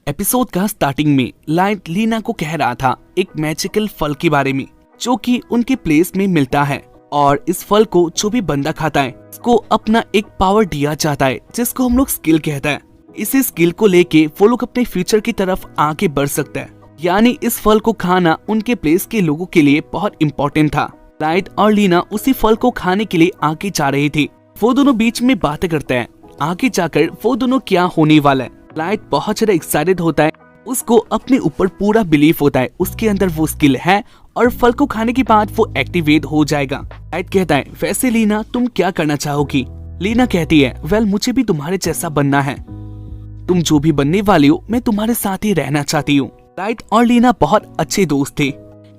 Episode का starting में light Leena को कह रहा था एक मैजिकल फल के बारे में जो कि उनके प्लेस में मिलता है और इस फल को जो भी बंदा खाता है उसको अपना एक पावर दिया जाता है जिसको हम लोग स्किल कहते हैं। इसी स्किल को लेके वो लोग अपने फ्यूचर की तरफ आगे बढ़ सकते हैं। यानी इस फल को खाना उनके प्लेस के लोगों के लिए बहुत इम्पोर्टेंट था। लाइट और लीना उसी फल को खाने के लिए आगे जा रही थी। वो दोनों बीच में बातें करते हैं आगे जाकर वो दोनों क्या होने वाला है। लाइट बहुत ज्यादा एक्साइटेड होता है, उसको अपने ऊपर पूरा बिलीफ होता है, उसके अंदर वो स्किल है और फल को खाने के बाद वो एक्टिवेट हो जाएगा। लाइट कहता है वैसे लीना तुम क्या करना चाहोगी। लीना कहती है वेल मुझे भी तुम्हारे जैसा बनना है, तुम जो भी बनने वाली हो मैं तुम्हारे साथ ही रहना चाहती हूँ। लाइट और लीना बहुत अच्छे दोस्त थे।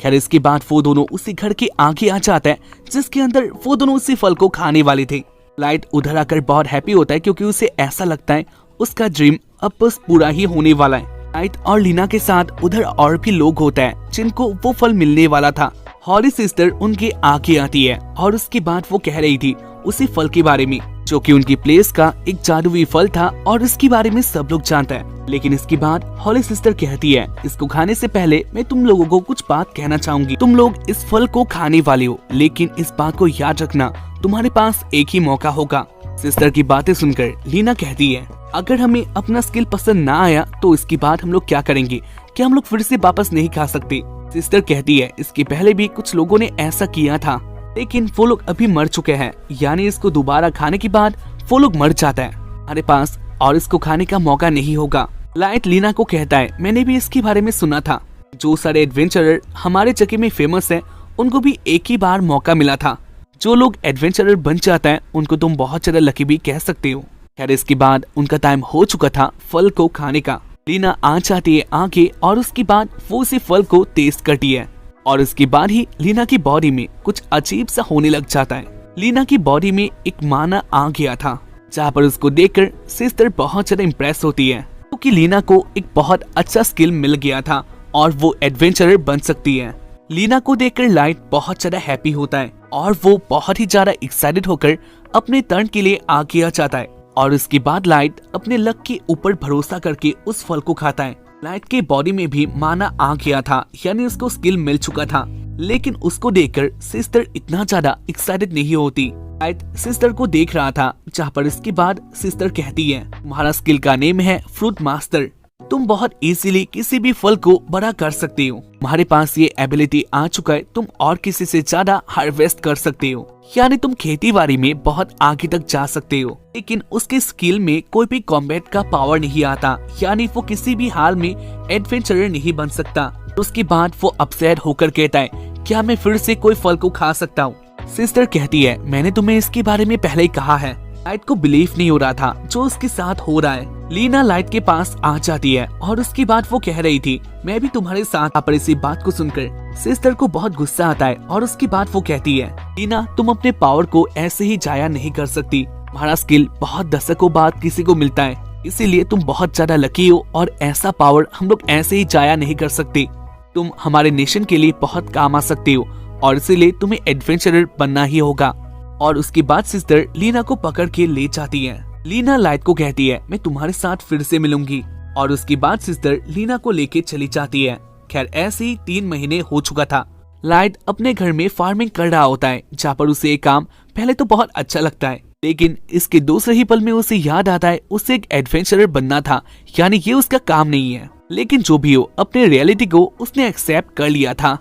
खैर इसके बाद वो दोनों उसी घर के आगे आ जाते हैं जिसके अंदर वो दोनों उसी फल को खाने वाले थे। लाइट उधर आकर बहुत हैप्पी होता है क्योंकि उसे ऐसा लगता है उसका ड्रीम अब बस पूरा ही होने वाला है। लाइट और लीना के साथ उधर और भी लोग होते हैं जिनको वो फल मिलने वाला था। हॉली सिस्टर उनके आगे आती है और उसके बाद वो कह रही थी उसी फल के बारे में जो कि उनकी प्लेस का एक जादुई फल था और इसके बारे में सब लोग जानते हैं। लेकिन इसके बाद हॉली सिस्टर कहती है इसको खाने से पहले मैं तुम लोगों को कुछ बात कहना चाहूंगी। तुम लोग इस फल को खाने वाले हो लेकिन इस बात को याद रखना तुम्हारे पास एक ही मौका होगा। सिस्टर की बातें सुनकर लीना कहती है अगर हमें अपना स्किल पसंद ना आया तो इसके बाद हम लोग क्या करेंगे, क्या हम लोग फिर से वापस नहीं खा सकते। सिस्टर कहती है इसके पहले भी कुछ लोगों ने ऐसा किया था लेकिन वो लोग अभी मर चुके हैं, यानी इसको दोबारा खाने के बाद वो लोग मर जाता है हमारे पास और इसको खाने का मौका नहीं होगा। लाइट लीना को कहता है मैंने भी इसके बारे में सुना था, जो सारे एडवेंचरर हमारे जगह में फेमस है उनको भी एक ही बार मौका मिला था। जो लोग एडवेंचरर बन जाता है उनको तुम बहुत ज्यादा लकी भी कह सकते हो। खैर इसके बाद उनका टाइम हो चुका था फल को खाने का। लीना आ जाती है आगे और उसके बाद वो उसी फल को टेस्ट करती है और उसके बाद ही लीना की बॉडी में कुछ अजीब सा होने लग जाता है। लीना की बॉडी में एक माना आ गया था जहाँ पर उसको देखकर सिस्टर बहुत ज्यादा इम्प्रेस होती है क्योंकि लीना को एक बहुत अच्छा स्किल मिल गया था और वो एडवेंचरर बन सकती है। लीना को देखकर लाइट बहुत ज्यादा हैप्पी होता है और वो बहुत ही ज्यादा एक्साइटेड होकर अपने टर्न के लिए आगे आ जाता है और उसके बाद लाइट अपने लक के ऊपर भरोसा करके उस फल को खाता है। लाइट के बॉडी में भी माना आ गया था, यानी उसको स्किल मिल चुका था, लेकिन उसको देखकर सिस्टर इतना ज्यादा एक्साइटेड नहीं होती। लाइट सिस्टर को देख रहा था जहाँ पर इसके बाद सिस्टर कहती है तुम्हारा स्किल का नेम है फ्रूट मास्टर, तुम बहुत इजीली किसी भी फल को बड़ा कर सकते हो, तुम्हारे पास ये एबिलिटी आ चुका है, तुम और किसी से ज्यादा हार्वेस्ट कर सकते हो, यानी तुम खेती बाड़ी में बहुत आगे तक जा सकते हो। लेकिन उसके स्किल में कोई भी कॉम्बैट का पावर नहीं आता, यानी वो किसी भी हाल में एडवेंचरर नहीं बन सकता। उसके बाद वो अपसेट होकर कहता है क्या मैं फिर से कोई फल को खा सकता हूँ। सिस्टर कहती है मैंने तुम्हें इसके बारे में पहले ही कहा है। लाइट को बिलीव नहीं हो रहा था जो उसके साथ हो रहा है। लीना लाइट के पास आ जाती है और उसके बाद वो कह रही थी मैं भी तुम्हारे साथ। पर इसी बात को सुनकर सिस्टर को बहुत गुस्सा आता है और उसके बाद वो कहती है लीना तुम अपने पावर को ऐसे ही जाया नहीं कर सकती, तुम्हारा स्किल बहुत दशकों बाद किसी को मिलता है, इसीलिए तुम बहुत ज्यादा लकी हो और ऐसा पावर हम लोग ऐसे ही जाया नहीं कर सकते। तुम हमारे नेशन के लिए बहुत काम आ सकते हो और इसीलिए तुम्हें एडवेंचरर बनना ही होगा। और उसके बाद सिस्टर लीना को पकड़ के ले जाती है। लीना लाइट को कहती है मैं तुम्हारे साथ फिर से मिलूंगी और उसके बाद सिस्टर लीना को लेके चली जाती है। खैर ऐसे ही 3 महीने हो चुका था। लाइट अपने घर में फार्मिंग कर रहा होता है जहाँ पर उसे एक काम पहले तो बहुत अच्छा लगता है, लेकिन इसके दूसरे ही पल में उसे याद आता है उसे एक एडवेंचरर बनना था, यानी ये उसका काम नहीं है। लेकिन जो भी हो अपने रियलिटी को उसने एक्सेप्ट कर लिया था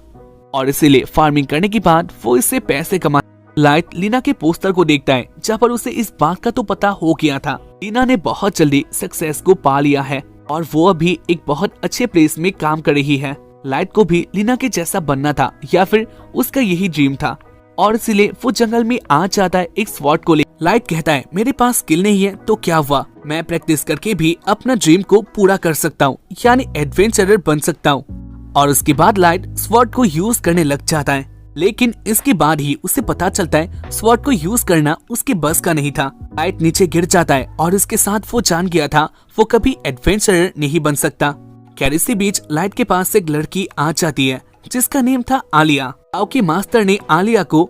और इसीलिए फार्मिंग करने के बाद वो इससे पैसे कमा। लाइट लीना के पोस्टर को देखता है जहाँ पर उसे इस बात का तो पता हो गया था लीना ने बहुत जल्दी सक्सेस को पा लिया है और वो अभी एक बहुत अच्छे प्लेस में काम कर रही है। लाइट को भी लीना के जैसा बनना था या फिर उसका यही ड्रीम था और इसीलिए वो जंगल में आ जाता है एक स्वॉर्ड को ले। लाइट कहता है मेरे पास स्किल नहीं है तो क्या हुआ, मैं प्रैक्टिस करके भी अपना ड्रीम को पूरा कर सकता हूँ, यानी एडवेंचरर बन सकता हूँ। और उसके बाद लाइट स्वॉर्ड को यूज करने लग जाता है, लेकिन इसके बाद ही उसे पता चलता है स्वॉर्ड को यूज करना उसके बस का नहीं था। लाइट नीचे गिर जाता है और इसके साथ वो जान गया था वो कभी एडवेंचरर नहीं बन सकता। खैर इसी बीच लाइट के पास एक लड़की आ जाती है जिसका नेम था आलिया। गाँव के मास्टर ने आलिया को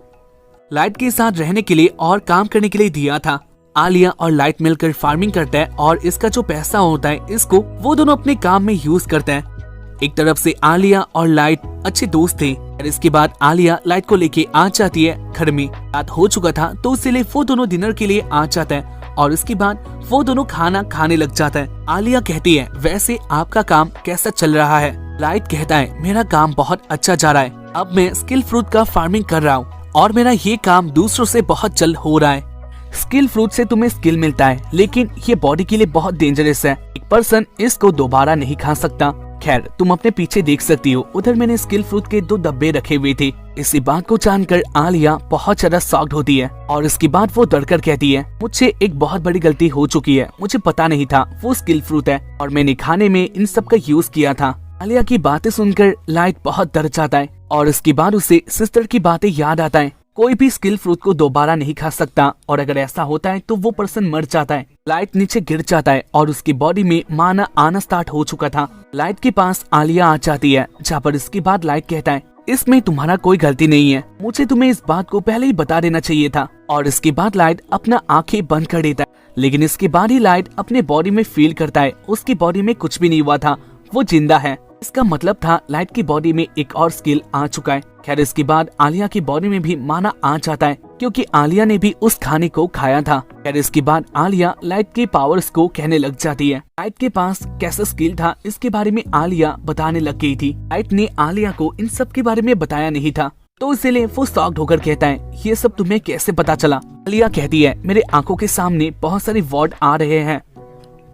लाइट के साथ रहने के लिए और काम करने के लिए दिया था आलिया और लाइट मिलकर फार्मिंग करता है और इसका जो पैसा होता है इसको वो दोनों अपने काम में यूज करते हैं। एक तरफ से आलिया और लाइट अच्छे दोस्त थे और इसके बाद आलिया लाइट को लेके आ जाती है घर में। रात हो चुका था तो इसलिए वो दोनों डिनर के लिए आ जाता है और इसके बाद वो दोनों खाना खाने लग जाता है। आलिया कहती है वैसे आपका काम कैसा चल रहा है? लाइट कहता है मेरा काम बहुत अच्छा जा रहा है। अब मैं स्किल फ्रूट का फार्मिंग कर रहा हूँ और मेरा ये काम दूसरों से बहुत जल्द हो रहा है। स्किल फ्रूट से तुम्हें स्किल मिलता है लेकिन ये बॉडी के लिए बहुत डेंजरस है। एक पर्सन इसको दोबारा नहीं खा सकता। खैर तुम अपने पीछे देख सकती हो, उधर मैंने स्किल फ्रूट के 2 डब्बे रखे हुए थे। इसी बात को जानकर आलिया बहुत ज्यादा शॉक्ड होती है और इसके बाद वो डरकर कहती है मुझसे एक बहुत बड़ी गलती हो चुकी है, मुझे पता नहीं था वो स्किल फ्रूट है और मैंने खाने में इन सब का यूज किया था। आलिया की बातें सुनकर लाइट बहुत डर जाता है और इसके बाद उसे सिस्टर की बातें याद आता है। कोई भी स्किल फ्रूट को दोबारा नहीं खा सकता और अगर ऐसा होता है तो वो पर्सन मर जाता है। लाइट नीचे गिर जाता है और उसकी बॉडी में माना आना स्टार्ट हो चुका था। लाइट के पास आलिया आ जाती है जहाँ पर इसके बाद लाइट कहता है इसमें तुम्हारा कोई गलती नहीं है, मुझे तुम्हें इस बात को पहले ही बता देना चाहिए था। और इसके बाद लाइट अपना आंखें बंद कर देता है लेकिन इसके बाद ही लाइट अपने बॉडी में फील करता है उसकी बॉडी में कुछ भी नहीं हुआ था, वो जिंदा है। इसका मतलब था लाइट की बॉडी में एक और स्किल आ चुका है। खैर इसके बाद आलिया की बॉडी में भी माना आ जाता है क्योंकि आलिया ने भी उस खाने को खाया था। खैर इसके बाद आलिया लाइट के पावर्स को कहने लग जाती है। लाइट के पास कैसा स्किल था इसके बारे में आलिया बताने लग गई थी। लाइट ने आलिया को इन सब के बारे में बताया नहीं था तो इसलिए वो शॉक्ड होकर कहता है ये सब तुम्हें कैसे पता चला? आलिया कहती है मेरे आंखों के सामने बहुत सारे वर्ड आ रहे हैं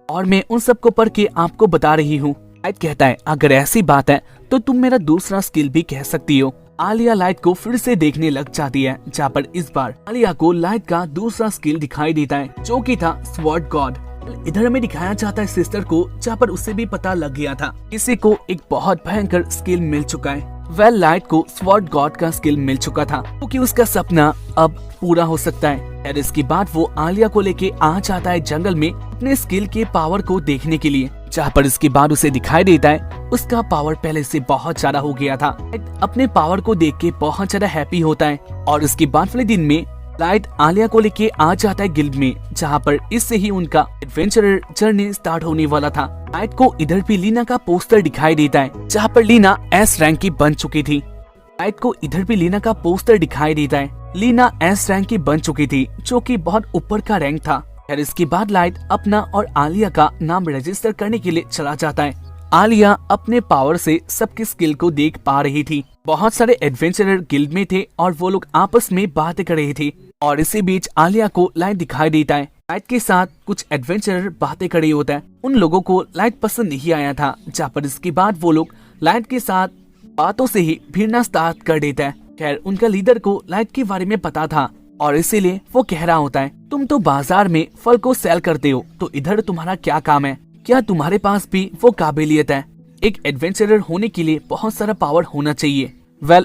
और मैं उन सबको पढ़ के आपको बता रही हूँ। लाइट कहता है अगर ऐसी बात है तो तुम मेरा दूसरा स्किल भी कह सकती हो। आलिया लाइट को फिर से देखने लग जाती है जहाँ पर इस बार आलिया को लाइट का दूसरा स्किल दिखाई देता है जो कि था स्वॉर्ड गॉड। इधर हमें दिखाया जाता है सिस्टर को जहाँ पर उसे भी पता लग गया था किसी को एक बहुत भयंकर स्किल मिल चुका है। लाइट को स्वॉर्ड गॉड का स्किल मिल चुका था क्योंकि उसका सपना अब पूरा हो सकता है। और इसके बाद वो आलिया को लेके आ जाता है जंगल में अपने स्किल के पावर को देखने के लिए, जहाँ पर इसके बाद उसे दिखाई देता है उसका पावर पहले से बहुत ज्यादा हो गया था। अपने पावर को देख के बहुत ज्यादा हैप्पी होता है और इसके बाद वाले दिन में लाइट आलिया को लेके आ जाता है गिल्ड में, जहाँ पर इससे ही उनका एडवेंचरर जर्नी स्टार्ट होने वाला था। लाइट को इधर भी लीना का पोस्टर दिखाई देता है जहाँ पर लीना एस रैंक की बन चुकी थी। लाइट को इधर भी लीना का पोस्टर दिखाई देता है। लीना एस रैंक की बन चुकी थी जो कि बहुत ऊपर का रैंक था। फिर इसके बाद लाइट अपना और आलिया का नाम रजिस्टर करने के लिए चला जाता है। आलिया अपने पावर से सबकी स्किल को देख पा रही थी। बहुत सारे एडवेंचरर गिल्ड में थे और वो लोग आपस में बातें कर रहे थे और इसी बीच आलिया को लाइट दिखाई देता है। लाइट के साथ कुछ एडवेंचरर बातें कर रही होता है। उन लोगों को लाइट पसंद नहीं आया था, जहाँ पर इसके बाद वो लोग लाइट के साथ बातों से ही भिड़ना स्टार्ट कर देता है। खैर उनका लीडर को लाइट के बारे में पता था और इसीलिए वो कह रहा होता है तुम तो बाजार में फल को सेल करते हो तो इधर तुम्हारा क्या काम है? क्या तुम्हारे पास भी वो काबिलियत है? एक एडवेंचरर होने के लिए बहुत सारा पावर होना चाहिए।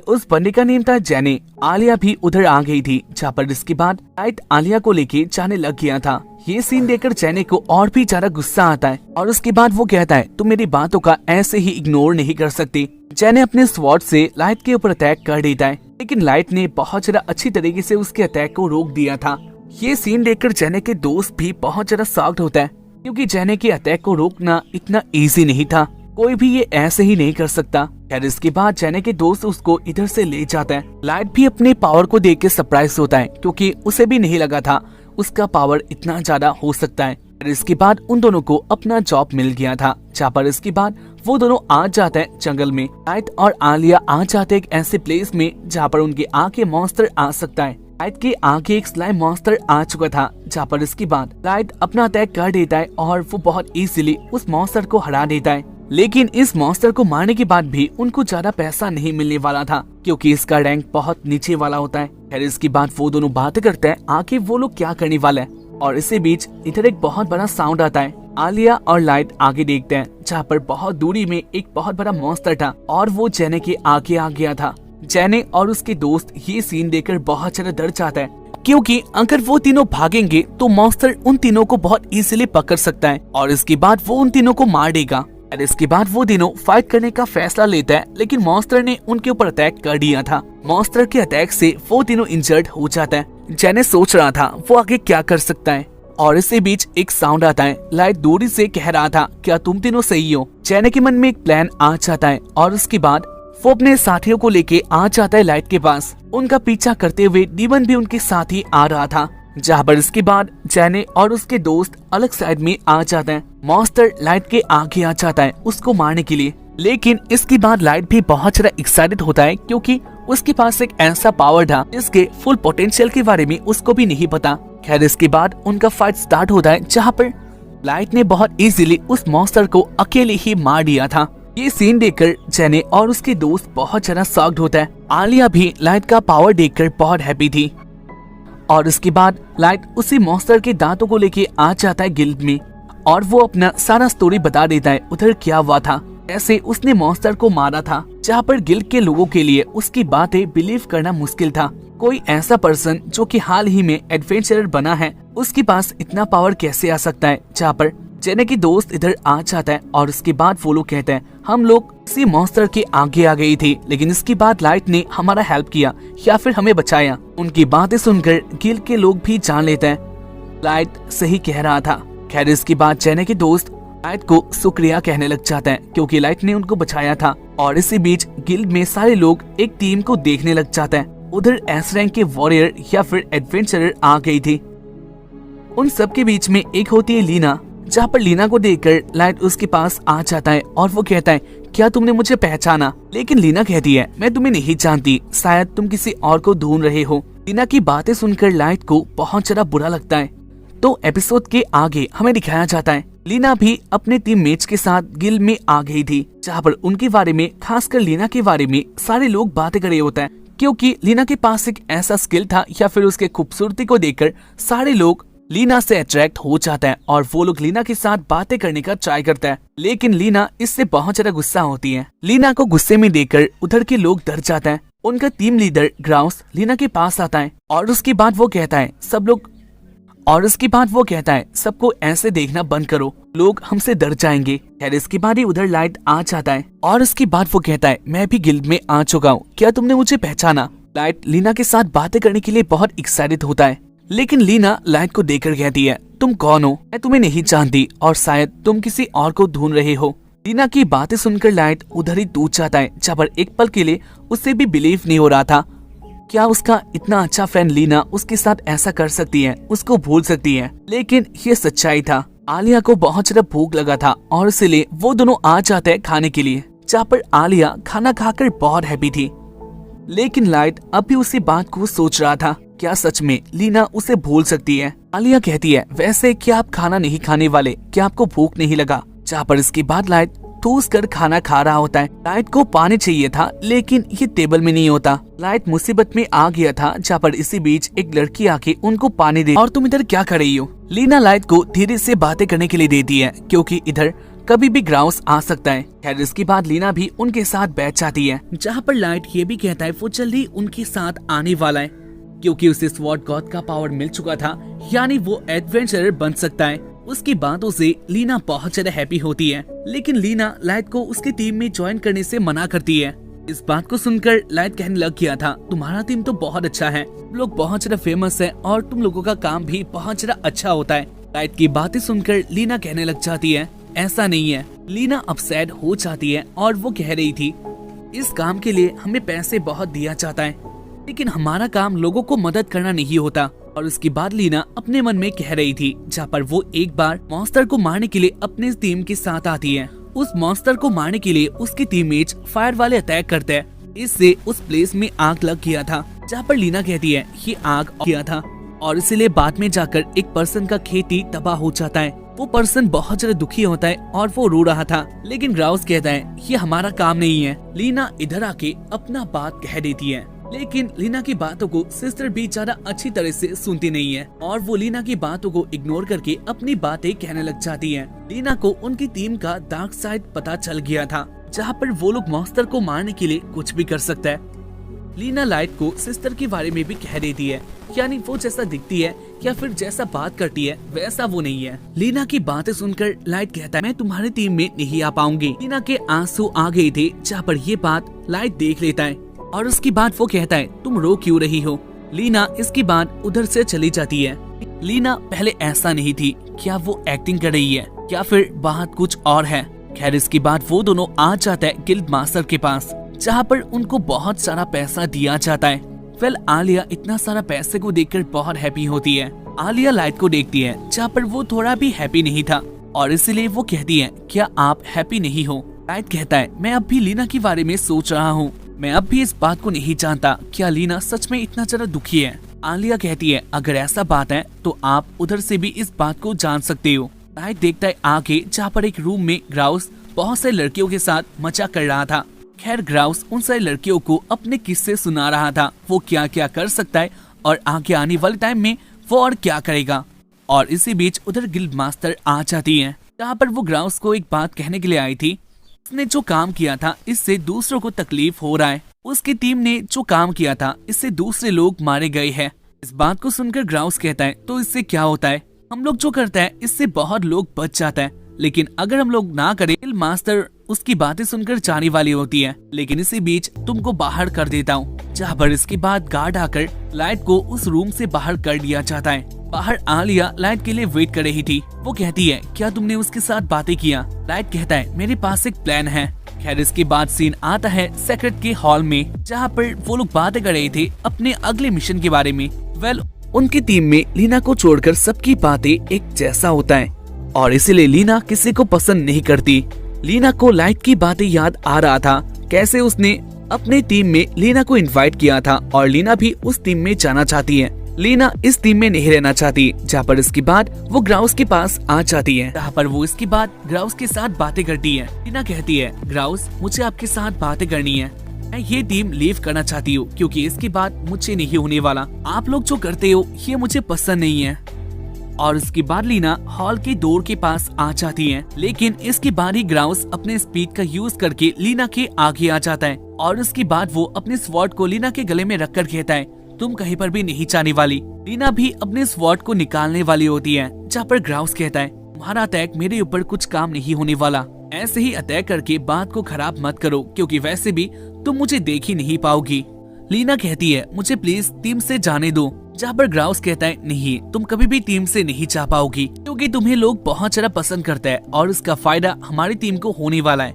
उस बंदे का नेम था जेने। आलिया भी उधर आ गई थी, जहाँ पर इसके बाद लाइट आलिया को लेके जाने लग गया था। ये सीन देखकर जेने को और भी ज्यादा गुस्सा आता है और उसके बाद वो कहता है तुम मेरी बातों का ऐसे ही इग्नोर नहीं कर सकती। जेने अपने स्वॉर्ड से लाइट के ऊपर अटैक कर देता है, लेकिन लाइट ने बहुत ज्यादा अच्छी तरीके से उसके अटैक को रोक दिया था। ये सीन देखकर जेने के दोस्त भी बहुत ज्यादा शॉक्ड होता है क्योंकि जेने के अटैक को रोकना इतना इजी नहीं था, कोई भी ये ऐसे ही नहीं कर सकता। खैर इसके बाद जेने के दोस्त उसको इधर से ले जाता है। लाइट भी अपने पावर को देख के सरप्राइज होता है क्योंकि उसे भी नहीं लगा था उसका पावर इतना ज्यादा हो सकता है। और इसके बाद उन दोनों को अपना जॉब मिल गया था, जहाँ पर इसके बाद वो दोनों आ जाते हैं जंगल में। लाइट और आलिया आ जाते हैं एक ऐसे प्लेस में जहाँ पर उनके आगे मॉन्स्टर आ सकता है। लाइट के आगे एक स्लाइम मॉन्स्टर आ चुका था, जहाँ पर इसके बाद लाइट अपना अटैक कर देता है और वो बहुत इजीली उस मॉन्स्टर को हरा देता है। लेकिन इस मॉन्स्टर को मारने के बाद भी उनको ज्यादा पैसा नहीं मिलने वाला था क्योंकि इसका रैंक बहुत नीचे वाला होता है। फिर इसके बाद वो दोनों बातें करते हैं आगे वो लोग क्या करने वाले हैं और इसी बीच इधर एक बहुत बड़ा साउंड आता है। आलिया और लाइट आगे देखते हैं, जहाँ पर बहुत दूरी में एक बहुत बड़ा मॉन्स्टर था और वो जेने के आगे आ गया था। जेने और उसके दोस्त ये सीन देखकर बहुत ज्यादा डर जाता है क्योंकि अगर वो तीनों भागेंगे तो मॉन्स्टर उन तीनों को बहुत इजीली पकड़ सकता है और इसके बाद वो उन तीनों को मार देगा। और इसके बाद वो तीनों फाइट करने का फैसला लेता है, लेकिन मॉन्स्टर ने उनके ऊपर अटैक कर दिया था। मॉन्स्टर के अटैक से वो तीनों इंजर्ड हो जाता है। जेने सोच रहा था वो आगे क्या कर सकता है। और इसी बीच एक साउंड आता है। लाइट दूरी से कह रहा था, क्या तुम तीनों सही हो? चैने के मन में एक प्लान आ जाता है और उसके बाद वो अपने साथियों को लेके आ जाता है लाइट के पास। उनका पीछा करते हुए डीमन भी उनके साथ ही आ रहा था, जहाँ पर इसके बाद चैने और उसके दोस्त अलग साइड में आ जाते हैं। मॉन्स्टर लाइट के आगे आ जाता है उसको मारने के लिए, लेकिन इसके बाद लाइट भी बहुत ज्यादा एक्साइटेड होता है क्योंकि उसके पास एक ऐसा पावर था जिसके फुल पोटेंशियल के बारे में उसको भी नहीं पता। खैर इसके बाद उनका फाइट स्टार्ट होता है, जहाँ पर लाइट ने बहुत इजीली उस मॉन्स्टर को अकेले ही मार दिया था। ये सीन देखकर चैने और उसके दोस्त बहुत ज्यादा शॉक्ड होता है। आलिया भी लाइट का पावर देखकर बहुत हैप्पी थी। और उसके बाद लाइट उसी मॉन्स्टर के दांतों को लेके आ जाता है गिल्ड में और वो अपना सारा स्टोरी बता देता है उधर क्या हुआ था, कैसे उसने मॉन्स्टर को मारा था, जहाँ पर गिल्ड के लोगों के लिए उसकी बातें बिलीव करना मुश्किल था। कोई ऐसा पर्सन जो कि हाल ही में एडवेंचरर बना है, उसके पास इतना पावर कैसे आ सकता है। जहाँ पर चैने की दोस्त इधर आ जाता है और उसके बाद वो लोग कहते हैं, हम लोग इसी मॉन्स्टर के आगे आ गई थी, लेकिन इसके बाद लाइट ने हमारा हेल्प किया या फिर हमें बचाया। उनकी बातें सुनकर गिल्ड के लोग भी जान लेते हैं लाइट सही कह रहा था। खैर इसके बाद चैने के दोस्त लाइट को शुक्रिया कहने लग जाते हैं क्योंकि लाइट ने उनको बचाया था। और इसी बीच गिल्ड में सारे लोग एक टीम को देखने लग जाते हैं। उधर एस रैंक के वॉरियर या फिर एडवेंचरर आ गई थी। उन सब के बीच में एक होती है लीना, जहाँ पर लीना को देखकर लाइट उसके पास आ जाता है और वो कहता है, क्या तुमने मुझे पहचाना? लेकिन लीना कहती है, मैं तुम्हें नहीं जानती, शायद तुम किसी और को ढूंढ रहे हो। लीना की बातें सुनकर लाइट को बहुत ज्यादा बुरा लगता है। तो एपिसोड के आगे हमें दिखाया जाता है लीना भी अपने टीममेट्स के साथ गिल्ड में आ गई थी, जहाँ पर उनके बारे में, खासकर लीना के बारे में सारे लोग बातें कर रहे होते हैं क्योंकि लीना के पास एक ऐसा स्किल था या फिर उसके खूबसूरती को देखकर सारे लोग लीना से अट्रैक्ट हो जाता है और वो लोग लीना के साथ बातें करने का ट्राई करता है। लेकिन लीना इससे बहुत ज्यादा गुस्सा होती है। लीना को गुस्से में देखकर उधर के लोग डर जाते हैं। उनका टीम लीडर ग्राउस लीना के पास आता है और उसके बाद वो कहता है सबको ऐसे देखना बंद करो, लोग हमसे डर जाएंगे। खैर इसके बाद ही उधर लाइट आ जाता है और उसके बाद वो कहता है, मैं भी गिल्ड में आ चुका हूँ, क्या तुमने मुझे पहचाना? लाइट लीना के साथ बातें करने के लिए बहुत एक्साइटेड होता है, लेकिन लीना लाइट को देखकर कहती है, तुम कौन हो? मैं तुम्हें नहीं जानती और शायद तुम किसी और को ढूंढ रहे हो। लीना की बातें सुनकर लाइट उधर ही टूट जाता है, जहाँ पर एक पल के लिए उससे भी बिलीव नहीं हो रहा था। क्या उसका इतना अच्छा फ्रेंड लीना उसके साथ ऐसा कर सकती है, उसको भूल सकती है? लेकिन ये सच्चाई था। आलिया को बहुत ज्यादा भूख लगा था और इसलिए वो दोनों आ जाते हैं खाने के लिए, जहाँ पर आलिया खाना खाकर बहुत हैप्पी थी। लेकिन लाइट अभी उसी बात को सोच रहा था, क्या सच में लीना उसे भूल सकती है? आलिया कहती है, वैसे क्या आप खाना नहीं खाने वाले? क्या आपको भूख नहीं लगा? जहाँ पर इसके बाद लाइट ठूस कर खाना खा रहा होता है। लाइट को पानी चाहिए था लेकिन ये टेबल में नहीं होता। लाइट मुसीबत में आ गया था, जहाँ पर इसी बीच एक लड़की आके उनको पानी दे। और तुम इधर क्या कर रही हो? लीना लाइट को धीरे से बातें करने के लिए देती है क्योंकि इधर कभी भी ग्राउस आ सकता है। खैर इसके बाद लीना भी उनके साथ बैठ जाती है, जहाँ पर लाइट ये भी कहता है वो जल्दी उनके साथ आने वाला है क्योंकि उसे स्वॉर्ड गॉड का पावर मिल चुका था, यानी वो एडवेंचरर बन सकता है। उसकी बातों से लीना बहुत ज्यादा हैप्पी होती है, लेकिन लीना लाइट को उसकी टीम में ज्वाइन करने से मना करती है। इस बात को सुनकर लाइट कहने लग गया था, तुम्हारा टीम तो बहुत अच्छा है, लोग बहुत ज्यादा फेमस है और तुम लोगों का काम भी बहुत ज्यादा अच्छा होता है। लाइट की बातें सुनकर लीना कहने लग जाती है, ऐसा नहीं है। लीना अपसेट हो जाती है और वो कह रही थी, इस काम के लिए हमें पैसे बहुत दिया जाता है, लेकिन हमारा काम लोगों को मदद करना नहीं होता। और उसके बाद लीना अपने मन में कह रही थी, जहाँ पर वो एक बार मॉन्स्टर को मारने के लिए अपने टीम के साथ आती है। उस मॉन्स्टर को मारने के लिए उसके टीममेट्स फायर वाले अटैक करते हैं, इससे उस प्लेस में आग लग गया था। जहाँ पर लीना कहती है ये आग किया था और इसीलिए बाद में जाकर एक पर्सन का खेती तबाह हो जाता है। वो पर्सन बहुत ज्यादा दुखी होता है और वो रो रहा था, लेकिन ग्राउस कहता है ये हमारा काम नहीं है। लीना इधर आके अपना बात कह देती है, लेकिन लीना की बातों को सिस्टर भी ज्यादा अच्छी तरह से सुनती नहीं है और वो लीना की बातों को इग्नोर करके अपनी बातें कहने लग जाती है। लीना को उनकी टीम का डार्क साइड पता चल गया था, जहाँ पर वो लोग मॉन्स्टर को मारने के लिए कुछ भी कर सकता है। लीना लाइट को सिस्टर के बारे में भी कह देती है, यानी वो जैसा दिखती है या फिर जैसा बात करती है वैसा वो नहीं है। लीना की बातें सुनकर लाइट कहता है मैं तुम्हारी टीम में नहीं आ पाऊंगी। लीना के आंसू आ गए थे, जहाँ पर ये बात लाइट देख लेता है और उसकी बात वो कहता है तुम रो क्यों रही हो? लीना इसकी बात उधर से चली जाती है। लीना पहले ऐसा नहीं थी। क्या वो एक्टिंग कर रही है, क्या फिर बात कुछ और है? खैर इसके बाद वो दोनों आ जाता है गिल्ड मास्टर के पास, जहाँ पर उनको बहुत सारा पैसा दिया जाता है। वेल आलिया इतना सारा पैसे को देखकर बहुत हैप्पी होती है। आलिया लाइट को देखती है, जहाँ पर वो थोड़ा भी हैप्पी नहीं था, और इसीलिए वो कहती है क्या आप हैप्पी नहीं हो? लाइट कहता है मैं अब भी लीना के बारे में सोच रहा हूँ, मैं अब भी इस बात को नहीं जानता क्या लीना सच में इतना ज्यादा दुखी है। आलिया कहती है अगर ऐसा बात है तो आप उधर से भी इस बात को जान सकते हो। लाइट देखता है आगे, जहाँ पर एक रूम में ग्राउस बहुत से लड़कियों के साथ मजाक कर रहा था। खैर ग्राउस उन सारी लड़कियों को अपने किस्से सुना रहा था, वो क्या क्या कर सकता है और आगे आने वाले टाइम में वो और क्या करेगा। और इसी बीच उधर गिल्ड मास्टर आ जाती है, जहाँ पर वो ग्राउस को एक बात कहने के लिए आई थी। उसने जो काम किया था इससे दूसरों को तकलीफ हो रहा है, उसकी टीम ने जो काम किया था इससे दूसरे लोग मारे गए हैं। इस बात को सुनकर ग्राउस कहता है तो इससे क्या होता है, हम लोग जो करते हैं इससे बहुत लोग बच जाता है, लेकिन अगर हम लोग ना करें। गिल्ड मास्टर उसकी बातें सुनकर जाने वाली होती है, लेकिन इसी बीच तुमको बाहर कर देता हूँ। जहाँ पर इसके बाद गार्ड आकर लाइट को उस रूम से बाहर कर दिया जाता है। बाहर आलिया लाइट के लिए वेट कर रही थी। वो कहती है क्या तुमने उसके साथ बातें किया? लाइट कहता है मेरे पास एक प्लान है। खैर इसके बाद सीन आता है सेक्रेट के हॉल में, जहाँ पर वो लोग बातें कर रहे थे अपने अगले मिशन के बारे में। वेल उनकी टीम में लीना को छोड़कर सबकी बातें एक जैसा होता है, और इसीलिए लीना किसी को पसंद नहीं करती। लीना को लाइट की बातें याद आ रहा था, कैसे उसने अपने टीम में लीना को इनवाइट किया था और लीना भी उस टीम में जाना चाहती है। लीना इस टीम में नहीं रहना चाहती। जहाँ पर इसके बाद वो ग्राउस के पास आ जाती है, जहाँ पर वो इसके बाद ग्राउस के साथ बातें करती है। लीना कहती है ग्राउस मुझे आपके साथ बातें करनी है, मैं ये टीम लीव करना चाहती हूँ क्योंकि इसके बाद मुझसे नहीं होने वाला। आप लोग जो करते हो ये मुझे पसंद नहीं है। और इसके बाद लीना हॉल के डोर के पास आ जाती है, लेकिन इसके बाद ही ग्राउस अपने स्पीड का यूज करके लीना के आगे आ जाता है, और इसके बाद वो अपने स्वॉर्ड को लीना के गले में रखकर कहता है तुम कहीं पर भी नहीं जाने वाली। लीना भी अपने स्वॉर्ड को निकालने वाली होती है, जहाँ पर ग्राउस कहता है तुम्हारा अटैक मेरे ऊपर कुछ काम नहीं होने वाला, ऐसे ही अटैक करके बात को खराब मत करो क्योंकि वैसे भी तुम मुझे देख ही नहीं पाओगी। लीना कहती है मुझे प्लीज टीम से जाने दो, जहाँ पर ग्राउस कहता है नहीं तुम कभी भी टीम से नहीं जा पाओगी क्योंकि तुम्हें लोग बहुत ज्यादा पसंद करते हैं और इसका फायदा हमारी टीम को होने वाला है,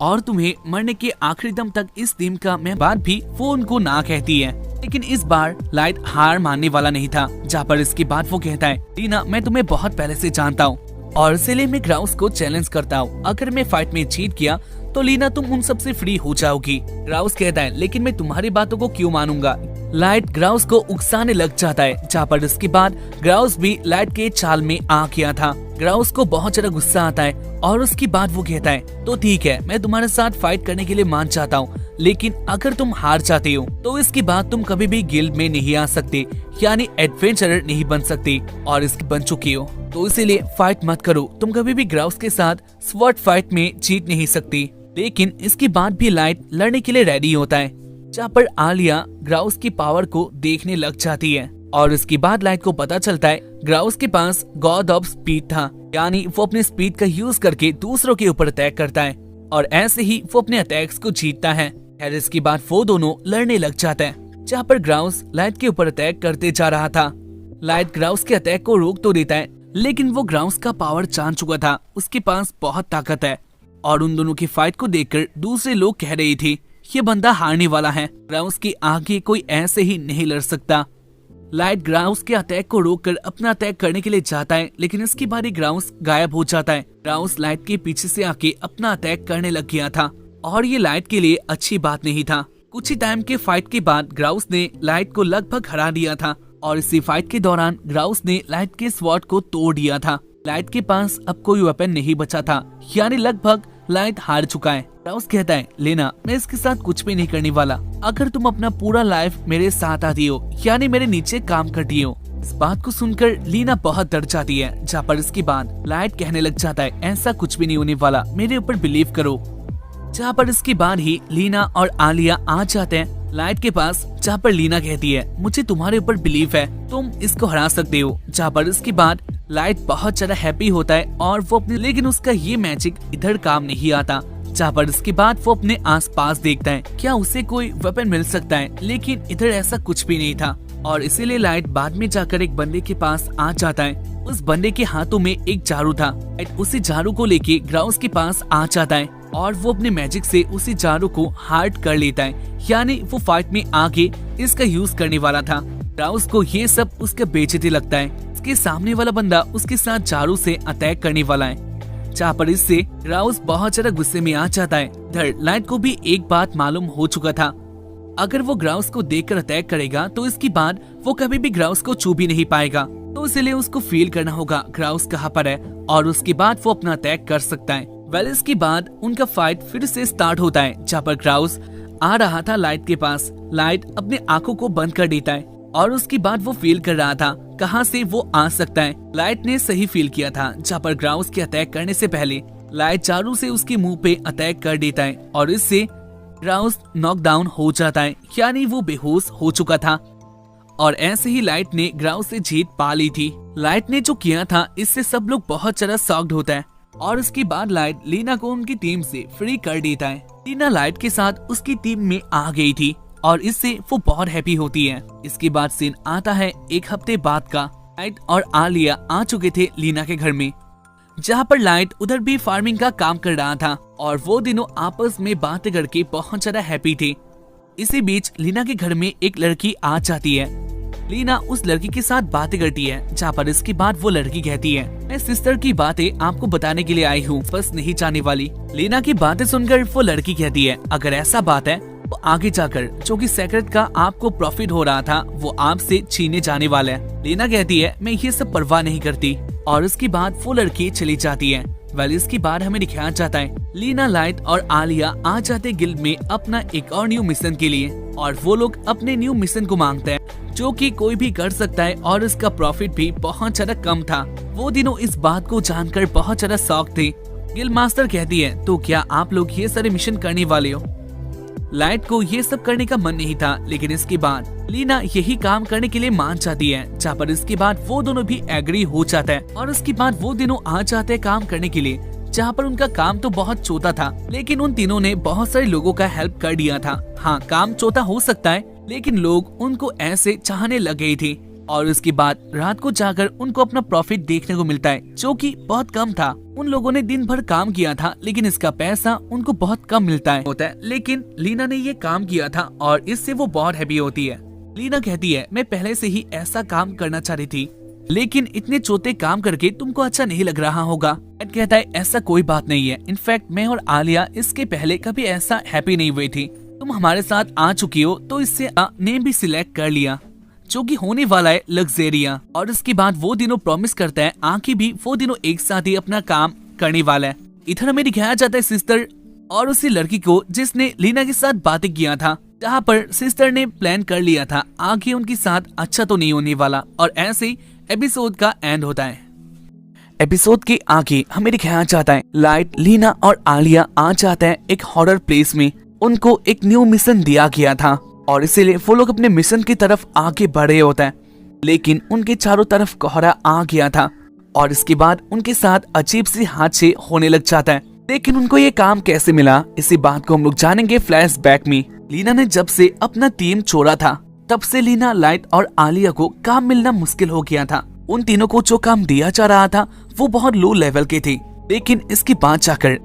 और तुम्हें मरने के आखिरी दम तक इस टीम का मैं बात भी वो उनको ना कहती है। लेकिन इस बार लाइट हार मानने वाला नहीं था, जहाँ पर इसके बाद वो कहता है लीना मैं तुम्हें बहुत पहले से जानता हूँ और इसलिए मैं ग्राउस को चैलेंज करता हूँ, अगर मैं फाइट में जीत गया तो लीना तुम उन सबसे फ्री हो जाओगी। ग्राउस कहता है लेकिन मैं तुम्हारी बातों को क्यों मानूंगा। लाइट ग्राउस को उकसाने लग जाता है, जहाँ पर इसके बाद ग्राउस भी लाइट के चाल में आ गया था। ग्राउस को बहुत ज्यादा गुस्सा आता है और उसके बाद वो कहता है तो ठीक है मैं तुम्हारे साथ फाइट करने के लिए मान चाहता हूँ, लेकिन अगर तुम हार जाते हो तो इसके बाद तुम कभी भी गिल्ड में नहीं आ सकते, यानी एडवेंचरर नहीं बन सकते, और इसके बन चुके हो तो इसीलिए फाइट मत करो। तुम कभी भी ग्राउस के साथ स्वॉर्ड फाइट में जीत नहीं सकती। लेकिन इसके बाद भी लाइट लड़ने के लिए रेडी होता है, जहाँ पर आलिया ग्राउस की पावर को देखने लग जाती है, और इसके बाद लाइट को पता चलता है ग्राउस के पास गॉड ऑफ स्पीड था, यानी वो अपने स्पीड का यूज करके दूसरों के ऊपर अटैक करता है और ऐसे ही वो अपने अटैक्स को जीतता है। खैर इसके बाद वो दोनों लड़ने लग जाते हैं, जहाँ पर ग्राउस लाइट के ऊपर अटैक करते जा रहा था। लाइट ग्राउस के अटैक को रोक तो देता है, लेकिन वो ग्राउस का पावर जान चुका था, उसके पास बहुत ताकत है, और उन दोनों की फाइट को देखकर दूसरे लोग कह रही थी ये बंदा हारने वाला है, ग्राउस के आगे कोई ऐसे ही नहीं लड़ सकता। लाइट ग्राउस के अटैक को रोककर अपना अटैक करने के लिए जाता है, लेकिन इसके बाद ही ग्राउस गायब हो जाता है। ग्राउस लाइट के पीछे से आके अपना अटैक करने लग गया था, और ये लाइट के लिए अच्छी बात नहीं था। कुछ ही टाइम के फाइट के बाद ग्राउस ने लाइट को लगभग हरा दिया था, और इसी फाइट के दौरान ग्राउस ने लाइट के स्वॉर्ड को तोड़ दिया था। लाइट के पास अब कोई वेपन नहीं बचा था, यानी लगभग लाइट हार चुका है। ग्राउस कहता है लेना मैं इसके साथ कुछ भी नहीं करने वाला, अगर तुम अपना पूरा लाइफ मेरे साथ आती हो, यानी मेरे नीचे काम करती हो। इस बात को सुनकर लीना बहुत डर जाती है, जहाँ पर इसके बाद लाइट कहने लग जाता है ऐसा कुछ भी नहीं होने वाला, मेरे ऊपर बिलीव करो। जहाँ पर इसके बाद ही लीना और आलिया आ जाते हैं लाइट के पास, जहाँ पर लीना कहती है मुझे तुम्हारे ऊपर बिलीव है, तुम इसको हरा सकते हो। जहाँ पर इसके बाद लाइट बहुत ज्यादा हैप्पी होता है और वो अपने, लेकिन उसका ये मैजिक इधर काम नहीं आता। जहाँ पर इसके बाद वो अपने आसपास देखता है क्या उसे कोई वेपन मिल सकता है, लेकिन इधर ऐसा कुछ भी नहीं था। और इसीलिए लाइट बाद में जाकर एक बंदे के पास आ जाता है। उस बंदे के हाथों में एक झाड़ू था। लाइट उसी झाड़ू को लेके ग्राउस के पास आ जाता है और वो अपने मैजिक से उसी झाड़ू को हार्ड कर लेता है, यानी वो फाइट में आगे इसका यूज करने वाला था। ग्राउस को ये सब उसका बेइज्जती लगता है। उसके सामने वाला बंदा उसके साथ झाड़ू से अटैक करने वाला है, जहाँ पर इससे ग्राउस बहुत ज्यादा गुस्से में आ जाता है। इधर लाइट को भी एक बात मालूम हो चुका था, अगर वो ग्राउस को देखकर अटैक करेगा तो इसके बाद वो कभी भी ग्राउस को छू भी नहीं पाएगा। तो इसलिए उसको फील करना होगा ग्राउस कहाँ पर है और उसके बाद वो अपना अटैक कर सकता है। वेल इसके बाद उनका फाइट फिर से स्टार्ट होता है, जहाँ पर ग्राउस आ रहा था लाइट के पास। लाइट अपने आंखों को बंद कर देता है और उसके बाद वो फील कर रहा था कहाँ से वो आ सकता है। लाइट ने सही फील किया था, जहाँ पर ग्राउस के अटैक करने से पहले लाइट झाड़ू से उसके मुंह पे अटैक कर देता है और इससे ग्राउस नॉकडाउन हो जाता है, यानी वो बेहोश हो चुका था। और ऐसे ही लाइट ने ग्राउस से जीत पा ली थी। लाइट ने जो किया था इससे सब लोग बहुत ज्यादा शॉक्ड होता है और उसके बाद लाइट लीना को उनकी टीम से फ्री कर देता है। लीना लाइट के साथ उसकी टीम में आ गई थी और इससे वो बहुत हैप्पी होती है। इसके बाद सीन आता है एक हफ्ते बाद का। लाइट और आलिया आ चुके थे लीना के घर में, जहाँ पर लाइट उधर भी फार्मिंग का काम कर रहा था और वो दिनों आपस में बातें करके बहुत ज्यादा हैप्पी थे। इसी बीच लीना के घर में एक लड़की आ जाती है। लीना उस लड़की के साथ बातें करती है, जहाँ पर इसके बाद वो लड़की कहती है, मैं सिस्टर की बातें आपको बताने के लिए आई हूँ, बस नहीं जाने वाली। लीना की बातें सुनकर वो लड़की कहती है, अगर ऐसा बात है तो आगे जाकर जो कि सेक्रेट का आपको प्रॉफिट हो रहा था वो आपसे छीने जाने वाला है। लीना कहती है, मैं ये सब परवाह नहीं करती और उसके बाद वो लड़की चली जाती है। वेल इसके बाद हमें दिखाया जाता है लीना, लाइट और आलिया आ जाते गिल्ड में अपना एक और न्यू मिशन के लिए और वो लोग अपने न्यू मिशन को मांगते हैं, जो कि कोई भी कर सकता है और इसका प्रॉफिट भी बहुत ज्यादा कम था। वो दिनों इस बात को जानकर बहुत ज्यादा शॉक थे। गिल्ड मास्टर कहती है, तो क्या आप लोग ये सारे मिशन करने वाले हो? लाइट को ये सब करने का मन नहीं था, लेकिन इसके बाद लीना यही काम करने के लिए मान जाती है, जहाँ पर इसके बाद वो दोनों भी एग्री हो जाता है और उसके बाद वो दिनों आ जाते हैं काम करने के लिए, जहाँ पर उनका काम तो बहुत छोटा था, लेकिन उन तीनों ने बहुत सारे लोगों का हेल्प कर दिया था। हाँ, काम छोटा हो सकता है, लेकिन लोग उनको ऐसे चाहने लग गए थे और उसके बाद रात को जाकर उनको अपना प्रॉफिट देखने को मिलता है, जो कि बहुत कम था। उन लोगों ने दिन भर काम किया था, लेकिन इसका पैसा उनको बहुत कम मिलता है। लेकिन लीना ने ये काम किया था और इससे वो बहुत हैप्पी होती है। लीना कहती है, मैं पहले से ही ऐसा काम करना चाह रही थी, लेकिन इतने छोटे काम करके तुमको अच्छा नहीं लग रहा होगा। एड कहता है, ऐसा कोई बात नहीं है, इनफैक्ट मैं और आलिया इसके पहले कभी ऐसा हैप्पी नहीं हुई थी। तुम हमारे साथ आ चुकी हो तो इससे नेम भी सिलेक्ट कर लिया, जो कि होने वाला है लग्जेरिया। और इसके बाद वो दिनों प्रॉमिस करता है आखिर भी वो दिनों एक साथ ही अपना काम करने वाला है। इधर हमें दिखाया जाता है सिस्टर और उसी लड़की को जिसने लीना के साथ बातें किया था, जहाँ पर सिस्टर ने प्लान कर लिया था आगे उनके साथ अच्छा तो नहीं होने वाला। और ऐसे ही एपिसोड का एंड होता है। एपिसोड के आगे हमें दिखाया जाता है लाइट, लीना और आलिया आ जाता है एक हॉरर प्लेस में। उनको एक न्यू मिशन दिया गया था और इसीलिए वो लोग अपने मिशन की तरफ आगे बढ़े होते हैं, लेकिन उनके चारों तरफ कोहरा आ गया था और इसके बाद उनके साथ अजीब सी हादसे होने लग जाता है। लेकिन उनको ये काम कैसे मिला, इसी बात को हम लोग जानेंगे फ्लैशबैक में। लीना ने जब से अपना टीम छोड़ा था, तब से लीना, लाइट और आलिया को काम मिलना मुश्किल हो गया था। उन तीनों को जो काम दिया जा रहा था वो बहुत लो लेवल के थे, लेकिन इसके बाद जाकर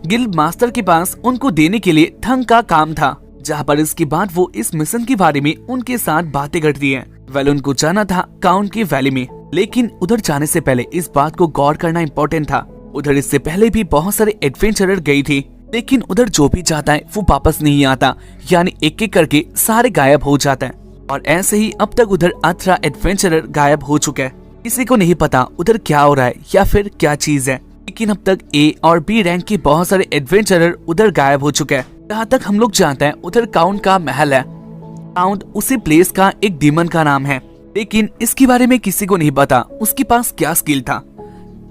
गिल्ड मास्टर के पास उनको देने के लिए ढंग का काम था, जहाँ पर इसके बाद वो इस मिशन के बारे में उनके साथ बातें करती है। वेल उनको जाना था काउंट की वैली में, लेकिन उधर जाने से पहले इस बात को गौर करना इम्पोर्टेंट था। उधर इससे पहले भी बहुत सारे एडवेंचरर गई थी, लेकिन उधर जो भी जाता है वो वापस नहीं आता, यानी एक एक करके सारे गायब हो जाते हैं। और ऐसे ही अब तक उधर 18 एडवेंचरर गायब हो चुके हैं। किसी को नहीं पता उधर क्या हो रहा है या फिर क्या चीज है, लेकिन अब तक ए और बी रैंक के बहुत सारे एडवेंचरर उधर गायब हो चुके हैं। जहाँ तक हम लोग जानते हैं उधर काउंट का महल है। काउंट उसी प्लेस का एक डीमन का नाम है, लेकिन इसके बारे में किसी को नहीं पता उसके पास क्या स्किल था।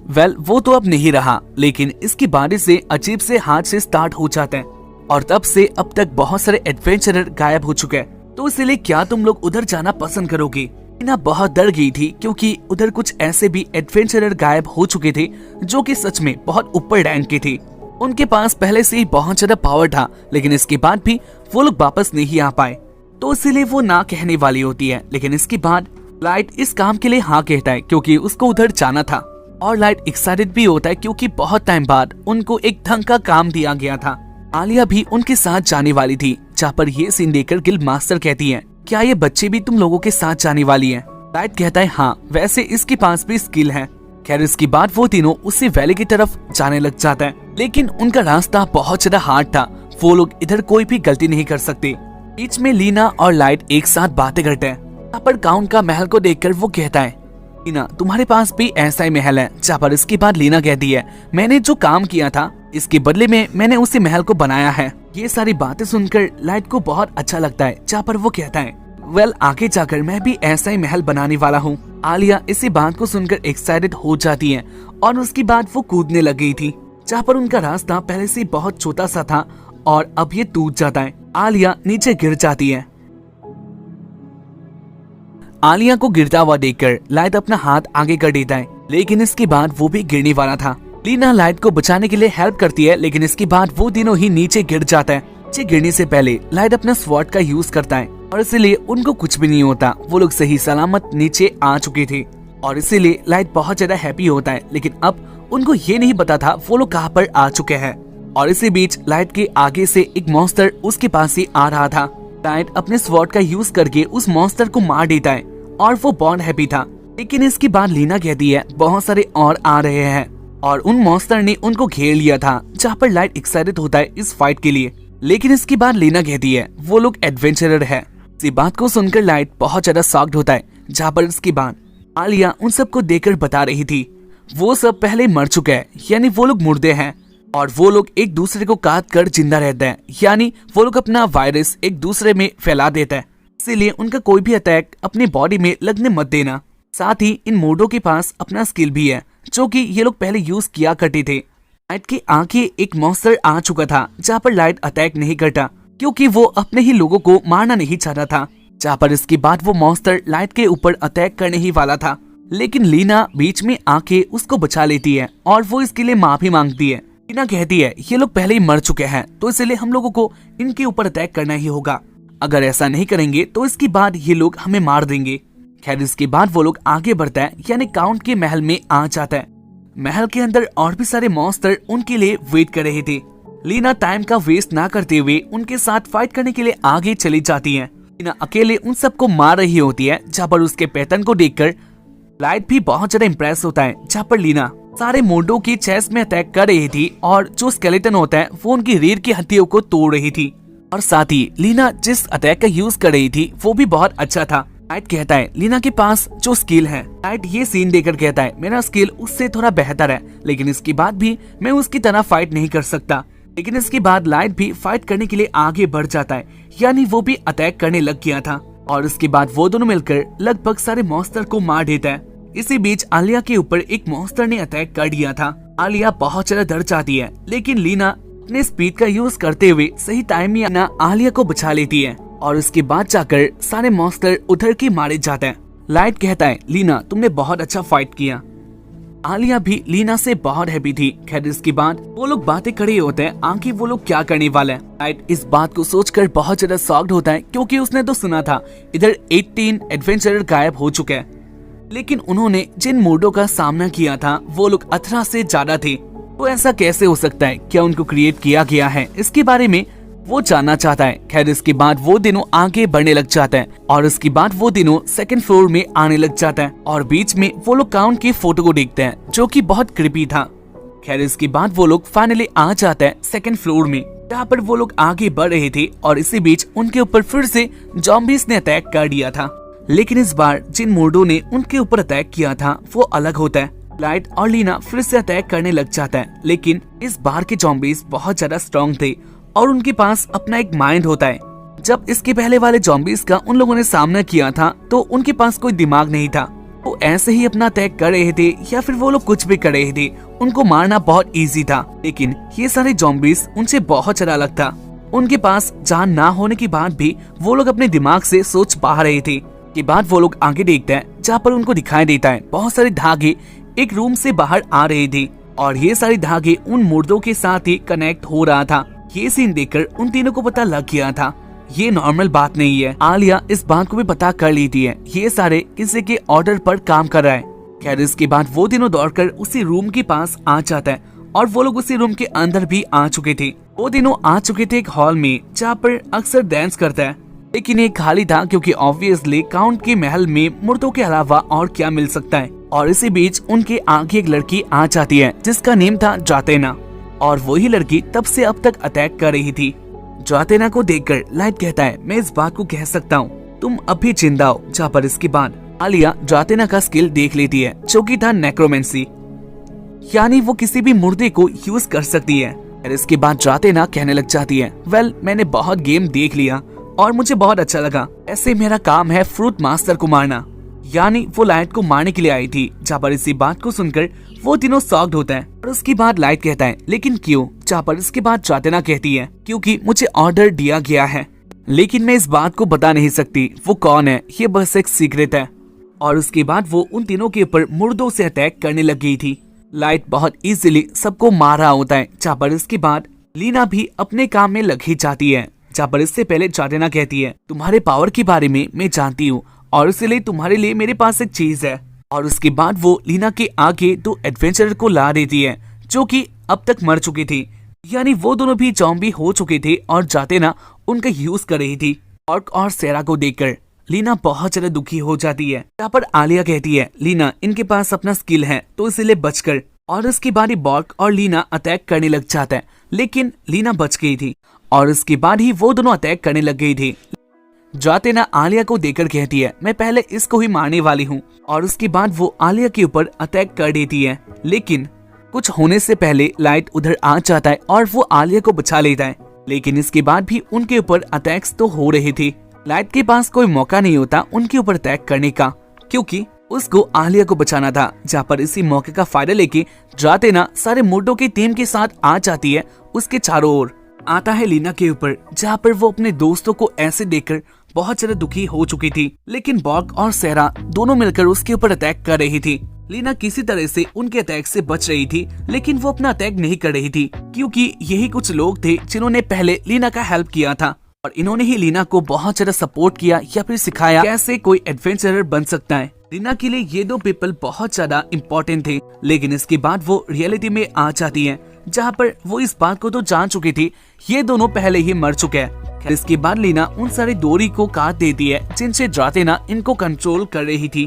वेल वो तो अब नहीं रहा, लेकिन इसके बारे से अजीब से हादसे स्टार्ट हो जाते हैं और तब से अब तक बहुत सारे एडवेंचरर गायब हो चुके हैं। तो इसलिए क्या तुम लोग उधर जाना पसंद करोगे? टीना बहुत डर गई थी, क्योंकि उधर कुछ ऐसे भी एडवेंचरर गायब हो चुके थे जो कि सच में बहुत ऊपर रैंक के थे। उनके पास पहले से ही बहुत ज्यादा पावर था, लेकिन इसके बाद भी वो लोग वापस नहीं आ पाए। तो इसीलिए वो ना कहने वाली होती है। लेकिन इसके बाद लाइट इस काम के लिए हाँ कहता है क्योंकि उसको उधर जाना था। और लाइट एक्साइटेड भी होता है क्योंकि बहुत टाइम बाद उनको एक ढंग का काम दिया गया था। आलिया भी उनके साथ जाने वाली थी, जहाँ पर ये सीन देखकर गिल्ड मास्टर कहती है, क्या ये बच्चे भी तुम लोगों के साथ जाने वाली है? लाइट कहता है हाँ, वैसे इसके पास भी स्किल है। खैर इसके बाद वो तीनों उसी वैली की तरफ जाने लग जाता है, लेकिन उनका रास्ता बहुत ज्यादा हार्ड था। वो लोग इधर कोई भी गलती नहीं कर सकते। बीच में लीना और लाइट एक साथ बातें करते हैं। यहाँ पर काउंट का महल को देखकर वो कहता है, लीना तुम्हारे पास भी ऐसा ही महल है? जहाँ पर इसके बाद लीना कहती है, मैंने जो काम किया था इसके बदले में मैंने उसी महल को बनाया है। ये सारी बातें सुनकर लाइट को बहुत अच्छा लगता है, जहाँ पर वो कहता है, वेल आगे जाकर मैं भी ऐसा ही महल बनाने वाला हूँ। आलिया इसी बात को सुनकर एक्साइटेड हो जाती है और उसके बाद वो कूदने लग गई थी, जहाँ पर उनका रास्ता पहले से बहुत छोटा सा था और अब ये टूट जाता है। आलिया नीचे गिर जाती है। आलिया को गिरता हुआ देखकर लाइट अपना हाथ आगे कर देता है, लेकिन इसके बाद वो भी गिरने वाला था। लीना लाइट को बचाने के लिए हेल्प करती है, लेकिन इसके बाद वो तीनों ही नीचे गिर जाता है। नीचे गिरने से पहले लाइट अपना स्वॉर्ड का यूज करता है और इसीलिए उनको कुछ भी नहीं होता। वो लोग सही सलामत नीचे आ चुके थे और इसीलिए लाइट बहुत ज्यादा हैप्पी होता है। लेकिन अब उनको ये नहीं पता था वो लोग कहाँ पर आ चुके हैं। और इसी बीच लाइट के आगे से एक मॉन्स्टर उसके पास ही आ रहा था। लाइट अपने स्वॉर्ड का यूज करके उस मॉन्स्टर को मार देता है और वो बहुत हैप्पी था। लेकिन इसके बाद लीना कहती है, बहुत सारे और आ रहे हैं और उन मॉन्स्टर ने उनको घेर लिया था, जहाँ पर लाइट एक्साइटेड होता है इस फाइट के लिए। लेकिन इसके बाद लीना कहती है, वो लोग एडवेंचरर है। इसी बात को सुनकर लाइट बहुत ज्यादा शॉक्ड होता है, जहाँ पर इसके बाद आलिया उन सबको देखकर बता रही थी, वो सब पहले मर चुके हैं, यानी वो लोग मुर्दे हैं और वो लोग एक दूसरे को काट कर जिंदा रहते हैं, यानी वो लोग अपना वायरस एक दूसरे में फैला देते हैं। इसीलिए उनका कोई भी अटैक अपने बॉडी में लगने मत देना। साथ ही इन मोडो के पास अपना स्किल भी है, जो कि ये लोग पहले यूज किया करते थे। लाइट की आंखें एक मॉन्स्टर आ चुका था, जहाँ पर लाइट अटैक नहीं करता क्योंकि वो अपने ही लोगों को मारना नहीं चाहता था। जहाँ पर इसके बाद वो मॉन्स्टर लाइट के ऊपर अटैक करने ही वाला था, लेकिन लीना बीच में आके उसको बचा लेती है और वो इसके लिए माफी मांगती है। लीना कहती है, ये लोग पहले ही मर चुके हैं, तो इसलिए हम लोगों को इनके ऊपर अटैक करना ही होगा। अगर ऐसा नहीं करेंगे तो इसके बाद ये लोग हमें मार देंगे। खैर इसके बाद वो लोग आगे बढ़ता है, यानी काउंट के महल में आ जाता है। महल के अंदर और भी सारे मॉन्स्टर उनके लिए वेट कर रहे थे। लीना टाइम का वेस्ट ना करते हुए उनके साथ फाइट करने के लिए आगे चली जाती है। लीना अकेले उन सबको मार रही होती है, जहाँ पर उसके पैटर्न को देखकर लाइट भी बहुत ज्यादा इम्प्रेस होता है। जहाँ पर लीना सारे मोडो की चेस्ट में अटैक कर रही थी और जो स्केलेटन होता है वो उनकी रीढ़ की हड्डियों को तोड़ रही थी। और साथ ही लीना जिस अटैक का यूज कर रही थी वो भी बहुत अच्छा था। लाइट कहता है, लीना के पास जो स्किल है। लाइट ये सीन देखकर कहता है, मेरा स्किल उससे थोड़ा बेहतर है, लेकिन इसके बाद भी मैं उसकी तरह फाइट नहीं कर सकता। लेकिन इसके बाद लाइट भी फाइट करने के लिए आगे बढ़ जाता है, यानी वो भी अटैक करने लग गया था। और इसके बाद वो दोनों मिलकर लगभग सारे मॉन्स्टर को मार देता है। इसी बीच आलिया के ऊपर एक मॉन्स्टर ने अटैक कर दिया था। आलिया बहुत ज्यादा डर जाती है, लेकिन लीना अपने स्पीड का यूज करते हुए सही टाइम में आलिया को बचा लेती है और उसके बाद जाकर सारे मॉन्स्टर उधर के मारे जाते हैं। लाइट कहता है, लीना तुमने बहुत अच्छा फाइट किया। आलिया भी लीना से बहुत हैप्पी थी। खैर इसके बाद वो लोग बातें खड़े होते हैं, आगे वो लोग क्या करने वाले हैं। लाइट इस बात को सोचकर बहुत ज्यादा शॉक्ड होता है, क्योंकि उसने तो सुना था इधर 18 एडवेंचरर गायब हो चुके हैं, लेकिन उन्होंने जिन मोडो का सामना किया था वो लोग 18 से ज्यादा थे। तो ऐसा कैसे हो सकता है, क्या उनको क्रिएट किया गया है? इसके बारे में वो जानना चाहता है। खैर इसके बाद वो दिनों आगे बढ़ने लग जाता है और इसके बाद वो दिनों सेकंड फ्लोर में आने लग जाता है और बीच में वो लोग काउंट की फोटो को देखते हैं, जो कि बहुत क्रिपी था। खैर इसके बाद वो लोग फाइनली आ जाते हैं सेकंड फ्लोर में, जहाँ पर वो लोग आगे बढ़ रहे थे और इसी बीच उनके ऊपर फिर से ज़ॉम्बीज ने अटैक कर दिया था। लेकिन इस बार जिन मोडो ने उनके ऊपर अटैक किया था वो अलग होता है। लाइट और लीना फिर से अटैक करने लग जाता है, लेकिन इस बार के ज़ॉम्बीज बहुत ज्यादा स्ट्रॉन्ग थे और उनके पास अपना एक माइंड होता है। जब इसके पहले वाले ज़ॉम्बीज का उन लोगों ने सामना किया था तो उनके पास कोई दिमाग नहीं था, वो ऐसे ही अपना अटैक कर रहे थे या फिर वो लोग कुछ भी कर रहे थे, उनको मारना बहुत इजी था। लेकिन ये सारे ज़ॉम्बीज उनसे बहुत ज्यादा अलग था। उनके पास जान ना होने के बाद भी वो लोग अपने दिमाग से सोच पा रहे थे। के बाद वो लोग आगे देखते हैं, जहाँ पर उनको दिखाई देता है बहुत सारे धागे एक रूम से बाहर आ रहे थे और ये सारे धागे उन मुर्दों के साथ ही कनेक्ट हो रहा था। ये सीन देखकर उन तीनों को पता लग गया था ये नॉर्मल बात नहीं है। आलिया इस बात को भी पता कर लेती है, ये सारे किसी के ऑर्डर पर काम कर रहा है। खैर इसके बाद वो तीनों दौड़कर उसी रूम के पास आ जाता है और वो लोग उसी रूम के अंदर भी आ चुके थे। वो तीनों आ चुके थे एक हॉल में जहाँ पर अक्सर डांस करता है, लेकिन ये खाली था क्योंकि ऑब्वियसली काउंट के महल में मुर्दों के अलावा और क्या मिल सकता है। और इसी बीच उनके आगे एक लड़की आ जाती है जिसका नेम था जातेना, और वही लड़की तब से अब तक अटैक कर रही थी। जातेना को देखकर लाइट कहता है, मैं इस बात को कह सकता हूँ तुम अभी जिंदा हो। जहाँ पर इसके बाद आलिया जातेना का स्किल देख लेती है जो कि था नेक्रोमेंसी, यानी वो किसी भी मुर्दे को यूज कर सकती है। और इसके बाद जातेना कहने लग जाती है, वेल मैंने बहुत गेम देख लिया और मुझे बहुत अच्छा लगा, ऐसे मेरा काम है फ्रूट मास्टर को मारना। यानी वो लाइट को मारने के लिए आई थी। जहाँ पर इसी बात को सुनकर वो तीनों शॉक्ड होता है। और उसके बाद लाइट कहता है, लेकिन क्यों? जहाँ पर इसके बाद जातेना कहती है, क्योंकि मुझे ऑर्डर दिया गया है, लेकिन मैं इस बात को बता नहीं सकती वो कौन है, ये बस एक सीक्रेट है। और उसके बाद वो उन तीनों के ऊपर मुर्दों से अटैक करने लग गई थी। लाइट बहुत इजीली सबको मार रहा होता है। जहाँ पर इसके बाद लीना भी अपने काम में लग ही जाती है। जहाँ पर इससे पहले जातेना कहती है, तुम्हारे पावर के बारे में मैं जानती हूँ और इसलिए तुम्हारे लिए मेरे पास एक चीज है। और उसके बाद वो लीना के आगे दो एडवेंचरर को ला देती है जो कि अब तक मर चुकी थी, यानी वो दोनों भी ज़ॉम्बी हो चुके थे और जातेना उनका यूज कर रही थी। बॉर्क और सेरा को देखकर लीना बहुत ज्यादा दुखी हो जाती है। यहाँ पर आलिया कहती है, लीना इनके पास अपना स्किल है तो इसलिए बचकर। और इसके बाद ही बॉर्क और लीना अटैक करने लग जाता है, लेकिन लीना बच गई थी और इसके बाद ही वो दोनों अटैक करने लग गई थी। जातेना आलिया को देखकर कहती है, मैं पहले इसको ही मारने वाली हूँ। और उसके बाद वो आलिया के ऊपर अटैक कर देती है, लेकिन कुछ होने से पहले लाइट उधर आ जाता है और वो आलिया को बचा लेता है। लेकिन इसके बाद भी उनके ऊपर अटैक्स तो हो रहे थे। लाइट के पास कोई मौका नहीं होता उनके ऊपर अटैक करने का, क्योंकि उसको आलिया को बचाना था। जहाँ पर इसी मौके का फायदा लेके जातेना सारे मुर्दों की टीम के साथ आ जाती है। उसके चारों ओर आता है लीना के ऊपर, जहाँ पर वो अपने दोस्तों को ऐसे देखकर बहुत ज्यादा दुखी हो चुकी थी। लेकिन बॉर्क और सेरा दोनों मिलकर उसके ऊपर अटैक कर रही थी। लीना किसी तरह से उनके अटैक से बच रही थी, लेकिन वो अपना अटैक नहीं कर रही थी, क्योंकि यही कुछ लोग थे जिन्होंने पहले लीना का हेल्प किया था और इन्होंने ही लीना को बहुत ज्यादा सपोर्ट किया या फिर सिखाया कैसे कोई एडवेंचरर बन सकता है। लीना के लिए ये दो पीपल बहुत ज्यादा इम्पोर्टेंट थे। लेकिन इसके बाद वो रियलिटी में आ जाती है, जहाँ पर वो इस बात को तो जान चुकी थी ये दोनों पहले ही मर चुके हैं। इसके बाद लीना उन सारी डोरी को काट देती है जिनसे जातेना इनको कंट्रोल कर रही थी।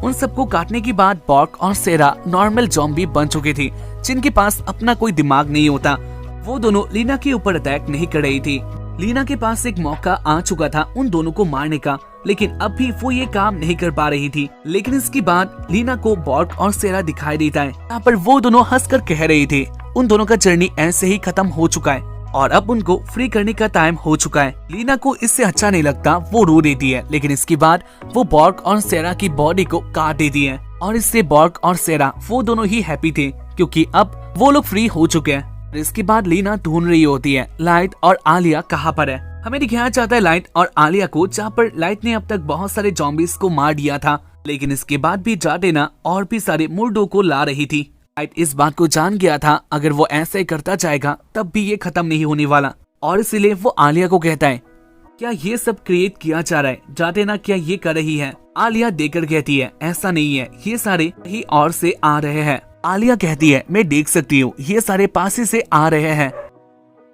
उन सबको काटने के बाद बॉर्क और सेरा नॉर्मल ज़ॉम्बी बन चुके थे, जिनके पास अपना कोई दिमाग नहीं होता। वो दोनों लीना के ऊपर अटैक नहीं कर रही थी। लीना के पास एक मौका आ चुका था उन दोनों को मारने का, लेकिन अब भी वो ये काम नहीं कर पा रही थी। लेकिन इसके बाद लीना को बॉर्क और सेरा दिखाई देता है, यहाँ पर वो दोनों हंसकर कह रहे थे उन दोनों का जर्नी ऐसे ही खत्म हो चुका है और अब उनको फ्री करने का टाइम हो चुका है। लीना को इससे अच्छा नहीं लगता, वो रो देती है। लेकिन इसके बाद वो बॉर्क और सेरा की बॉडी को काट देती है और इससे बॉर्क और सेरा वो दोनों ही हैप्पी थे, क्योंकि अब वो लोग फ्री हो चुके हैं। इसके बाद लीना ढूंढ रही होती है लाइट और आलिया कहाँ पर है। हमें दिखाया जाता है लाइट और आलिया को, जहाँ पर लाइट ने अब तक बहुत सारे ज़ॉम्बीज को मार दिया था, लेकिन इसके बाद भी जातेना और भी सारे मुर्दों को ला रही थी। लाइट इस बात को जान गया था अगर वो ऐसे ही करता जाएगा तब भी ये खत्म नहीं होने वाला, और इसलिए वो आलिया को कहता है, क्या ये सब क्रिएट किया जा रहा है? जातेना क्या ये कर रही है? आलिया देकर कहती है, ऐसा नहीं है, ये सारे ही और से आ रहे हैं। आलिया कहती है, मैं देख सकती हूँ, ये सारे पास से आ रहे हैं।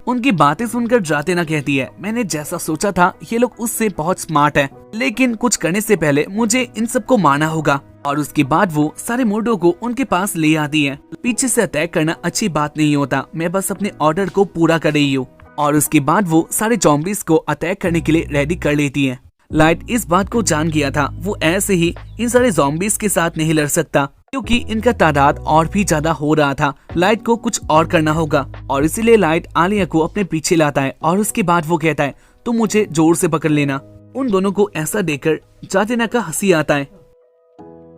उनकी बातें सुनकर जातेना कहती है, मैंने जैसा सोचा था ये लोग उससे बहुत स्मार्ट हैं, लेकिन कुछ करने से पहले मुझे इन सबको मारना होगा। और उसके बाद वो सारे मुर्दों को उनके पास ले आती है। पीछे से अटैक करना अच्छी बात नहीं होता, मैं बस अपने ऑर्डर को पूरा कर रही हूँ। और उसके बाद वो सारे ज़ॉम्बीज को अटैक करने के लिए रेडी कर लेती है। लाइट इस बात को जान गया था वो ऐसे ही इन सारे ज़ॉम्बीज के साथ नहीं लड़ सकता, क्योंकि इनका तादाद और भी ज्यादा हो रहा था। लाइट को कुछ और करना होगा और इसीलिए लाइट आलिया को अपने पीछे लाता है और उसके बाद वो कहता है, तुम मुझे जोर से पकड़ लेना। उन दोनों को ऐसा देखकर जातेना का हंसी आता है